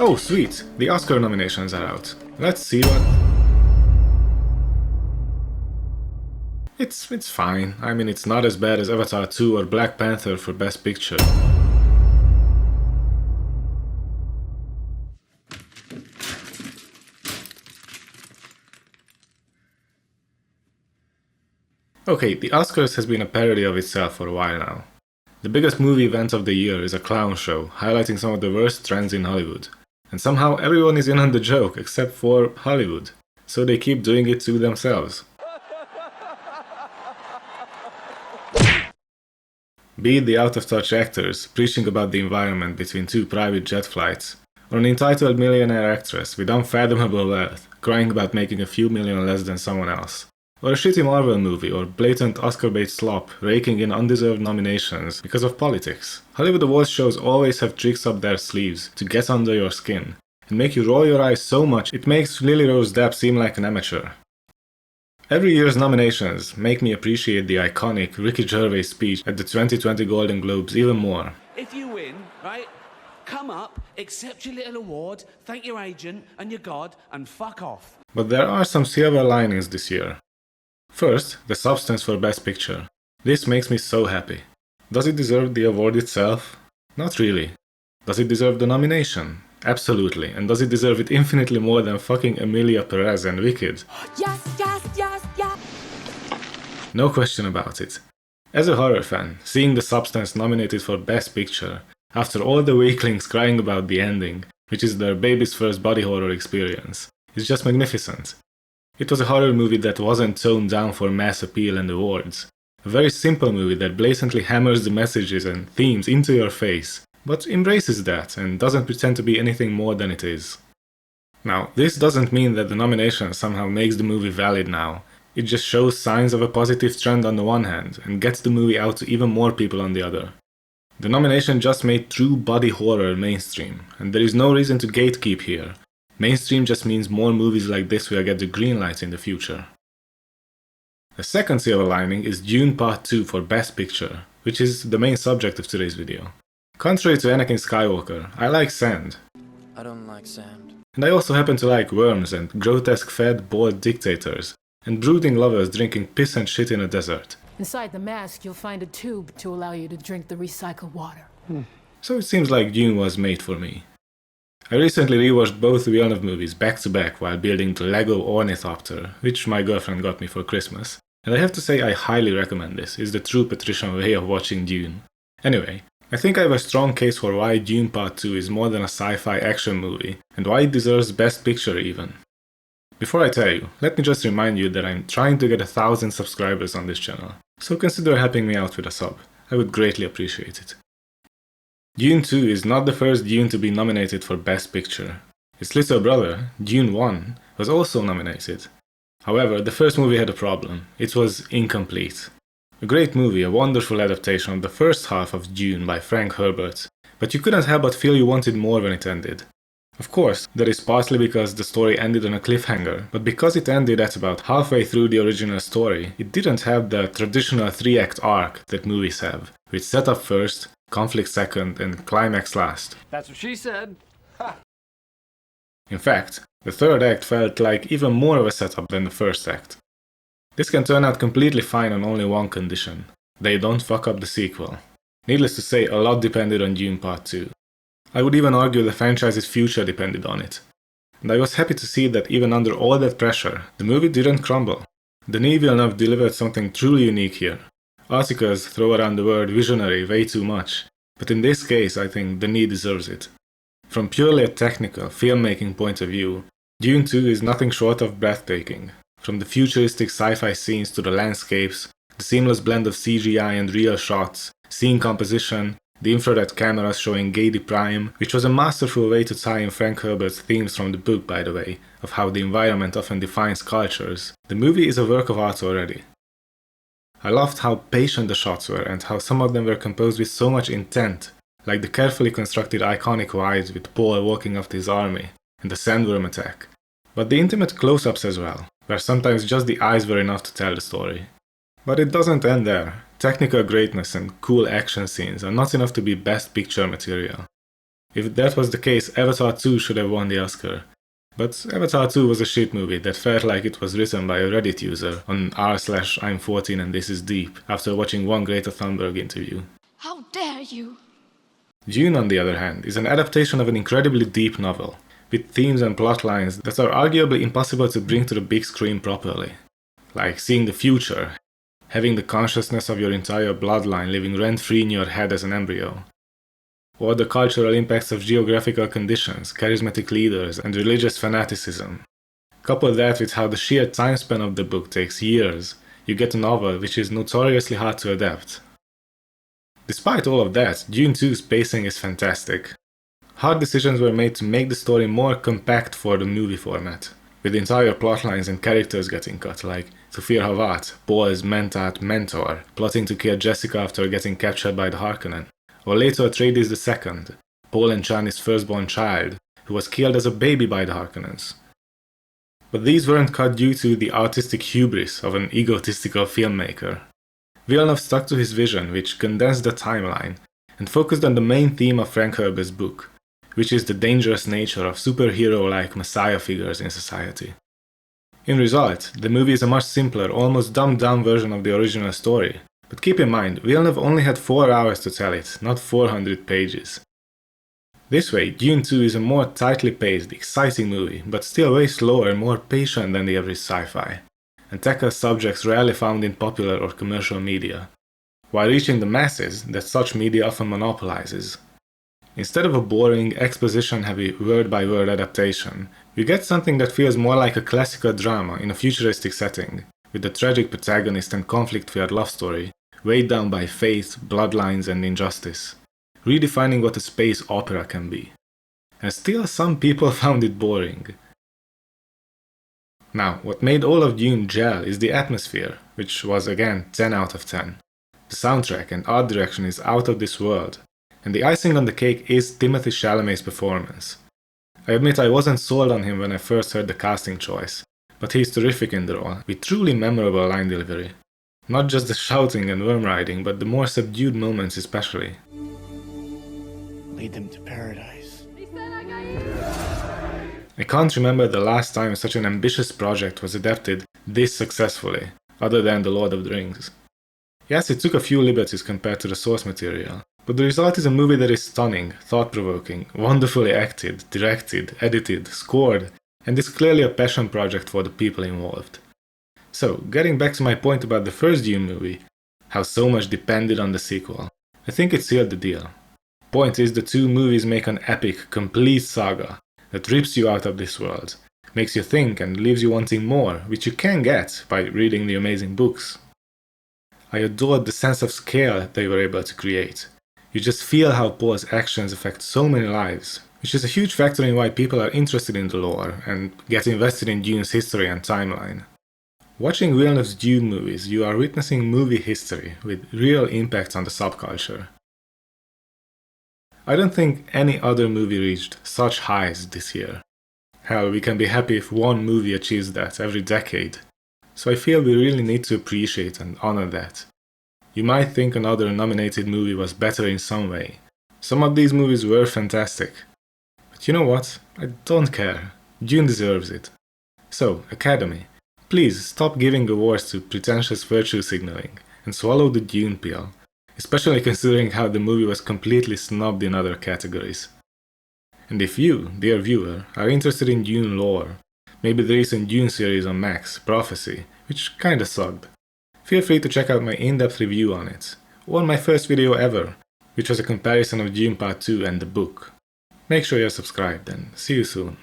Oh sweet, the Oscar nominations are out. Let's see what... It's fine. I mean, it's not as bad as Avatar 2 or Black Panther for Best Picture. Okay, the Oscars has been a parody of itself for a while now. The biggest movie event of the year is a clown show, highlighting some of the worst trends in Hollywood. And somehow everyone is in on the joke, except for Hollywood. So they keep doing it to themselves. Be it the out-of-touch actors preaching about the environment between two private jet flights, or an entitled millionaire actress with unfathomable wealth crying about making a few million less than someone else, or a shitty Marvel movie or blatant Oscar bait slop raking in undeserved nominations because of politics. Hollywood awards shows always have tricks up their sleeves to get under your skin and make you roll your eyes so much it makes Lily Rose Depp seem like an amateur. Every year's nominations make me appreciate the iconic Ricky Gervais speech at the 2020 Golden Globes even more. If you win, right, come up, accept your little award, thank your agent and your god, and fuck off. But there are some silver linings this year. First, the substance for Best Picture. This makes me so happy. Does it deserve the award itself? Not really. Does it deserve the nomination? Absolutely. And does it deserve it infinitely more than fucking Emilia Perez and Wicked? Yes, yes, yes, yes. No question about it. As a horror fan, seeing The Substance nominated for Best Picture, after all the weaklings crying about the ending, which is their baby's first body horror experience, is just magnificent. It was a horror movie that wasn't toned down for mass appeal and awards. A very simple movie that blatantly hammers the messages and themes into your face, but embraces that and doesn't pretend to be anything more than it is. Now, this doesn't mean that the nomination somehow makes the movie valid now. It just shows signs of a positive trend on the one hand, and gets the movie out to even more people on the other. The nomination just made true body horror mainstream, and there is no reason to gatekeep here. Mainstream just means more movies like this will get the green light in the future. The second silver lining is Dune Part 2 for Best Picture, which is the main subject of today's video. Contrary to Anakin Skywalker, I like sand. I don't like sand. And I also happen to like worms and grotesque fat, bored dictators, and brooding lovers drinking piss and shit in a desert. Inside the mask, you'll find a tube to allow you to drink the recycled water. So it seems like Dune was made for me. I recently rewatched both Villeneuve movies back to back while building the Lego Ornithopter, which my girlfriend got me for Christmas. And I have to say I highly recommend this. It's the true patrician way of watching Dune. Anyway, I think I have a strong case for why Dune Part 2 is more than a sci-fi action movie, and why it deserves Best Picture even. Before I tell you, let me just remind you that I'm trying to get 1,000 subscribers on this channel, so consider helping me out with a sub. I would greatly appreciate it. Dune 2 is not the first Dune to be nominated for Best Picture. Its little brother, Dune 1, was also nominated. However, the first movie had a problem. It was incomplete. A great movie, a wonderful adaptation of the first half of Dune by Frank Herbert, but you couldn't help but feel you wanted more when it ended. Of course, that is partly because the story ended on a cliffhanger, but because it ended at about halfway through the original story, it didn't have the traditional 3-act arc that movies have, with setup first, conflict second, and climax last. That's what she said. In fact, the third act felt like even more of a setup than the first act. This can turn out completely fine on only one condition: they don't fuck up the sequel. Needless to say, a lot depended on Dune Part 2. I would even argue the franchise's future depended on it. And I was happy to see that even under all that pressure, the movie didn't crumble. Denis Villeneuve delivered something truly unique here. Articles throw around the word visionary way too much, but in this case I think Denis deserves it. From purely a technical, filmmaking point of view, Dune 2 is nothing short of breathtaking. From the futuristic sci-fi scenes to the landscapes, the seamless blend of CGI and real shots, scene composition, the infrared cameras showing Gedi Prime, which was a masterful way to tie in Frank Herbert's themes from the book, by the way, of how the environment often defines cultures. The movie is a work of art already. I loved how patient the shots were and how some of them were composed with so much intent, like the carefully constructed iconic wides with Paul walking after his army, and the sandworm attack. But the intimate close-ups as well, where sometimes just the eyes were enough to tell the story. But it doesn't end there. Technical greatness and cool action scenes are not enough to be Best Picture material. If that was the case, Avatar 2 should have won the Oscar. But Avatar 2 was a shit movie that felt like it was written by a Reddit user on r/I'm14 and this is deep after watching one Greta Thunberg interview. How dare you? Dune, on the other hand, is an adaptation of an incredibly deep novel, with themes and plot lines that are arguably impossible to bring to the big screen properly. Like seeing the future, having the consciousness of your entire bloodline living rent-free in your head as an embryo, or the cultural impacts of geographical conditions, charismatic leaders, and religious fanaticism. Couple that with how the sheer time span of the book takes years, you get a novel which is notoriously hard to adapt. Despite all of that, Dune 2's pacing is fantastic. Hard decisions were made to make the story more compact for the movie format, with entire plotlines and characters getting cut, like Thufir Hawat, Paul's mentat mentor, plotting to kill Jessica after getting captured by the Harkonnen, or later Atreides II, Paul and Chani's firstborn child, who was killed as a baby by the Harkonnens. But these weren't cut due to the artistic hubris of an egotistical filmmaker. Villeneuve stuck to his vision, which condensed the timeline, and focused on the main theme of Frank Herbert's book, which is the dangerous nature of superhero-like messiah figures in society. In result, the movie is a much simpler, almost dumbed-down version of the original story. But keep in mind, Villeneuve only had 4 hours to tell it, not 400 pages. This way, Dune 2 is a more tightly paced, exciting movie, but still way slower and more patient than the average sci-fi, and tackles subjects rarely found in popular or commercial media, while reaching the masses that such media often monopolizes. Instead of a boring, exposition-heavy, word-by-word adaptation, we get something that feels more like a classical drama in a futuristic setting, with a tragic protagonist and conflict-filled love story, weighed down by faith, bloodlines, and injustice, redefining what a space opera can be. And still, some people found it boring. Now, what made all of Dune gel is the atmosphere, which was again 10 out of 10. The soundtrack and art direction is out of this world, and the icing on the cake is Timothée Chalamet's performance. I admit I wasn't sold on him when I first heard the casting choice, but he's terrific in the role, with truly memorable line delivery. Not just the shouting and worm riding, but the more subdued moments especially. Lead them to paradise. I can't remember the last time such an ambitious project was adapted this successfully, other than The Lord of the Rings. Yes, it took a few liberties compared to the source material, but the result is a movie that is stunning, thought-provoking, wonderfully acted, directed, edited, scored, and is clearly a passion project for the people involved. So, getting back to my point about the first Dune movie, how so much depended on the sequel, I think it sealed the deal. Point is, the two movies make an epic, complete saga that rips you out of this world, makes you think and leaves you wanting more, which you can get by reading the amazing books. I adored the sense of scale they were able to create. You just feel how Paul's actions affect so many lives, which is a huge factor in why people are interested in the lore and get invested in Dune's history and timeline. Watching Villeneuve's Dune movies, you are witnessing movie history with real impacts on the subculture. I don't think any other movie reached such highs this year. Hell, we can be happy if one movie achieves that every decade. So I feel we really need to appreciate and honor that. You might think another nominated movie was better in some way. Some of these movies were fantastic. But you know what? I don't care. Dune deserves it. So, Academy, please stop giving awards to pretentious virtue signaling and swallow the Dune pill, especially considering how the movie was completely snubbed in other categories. And if you, dear viewer, are interested in Dune lore, maybe the recent Dune series on Max, Prophecy, which kinda sucked, feel free to check out my in-depth review on it, or my first video ever, which was a comparison of Dune Part 2 and the book. Make sure you're subscribed and see you soon.